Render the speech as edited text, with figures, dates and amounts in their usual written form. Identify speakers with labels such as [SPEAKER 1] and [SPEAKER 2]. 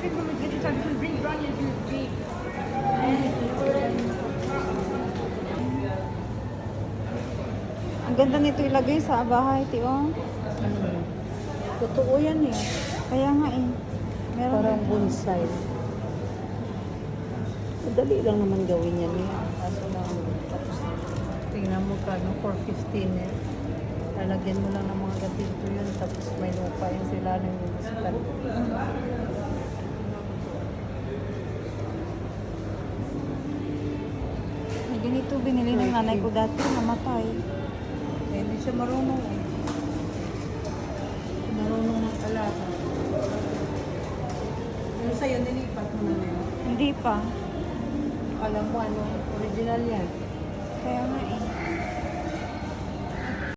[SPEAKER 1] fit when we get inside. We can bring brownie if you big.
[SPEAKER 2] Ang ganda nito ilagay sa bahay, Tio.
[SPEAKER 3] Totoo yan eh.
[SPEAKER 2] Kaya nga eh. Meron
[SPEAKER 3] Parang
[SPEAKER 2] din.
[SPEAKER 3] bonsai. Madali lang naman gawin yan eh. Kaso lang, tapos tingnan mo ka, no, for 15 eh. Lalagyan mo lang ng mga ganito yun, tapos may lupa yung sila ng gustuhan.
[SPEAKER 2] May ganito binili ng nanay ko dati, namatay.
[SPEAKER 3] Eh, hindi siya marunong eh. Marunong mag-alaga. Yung sa'yo, nilipat mo na yun.
[SPEAKER 2] Hindi pa.
[SPEAKER 3] Alam mo ano, original yan.
[SPEAKER 2] Kaya nga eh.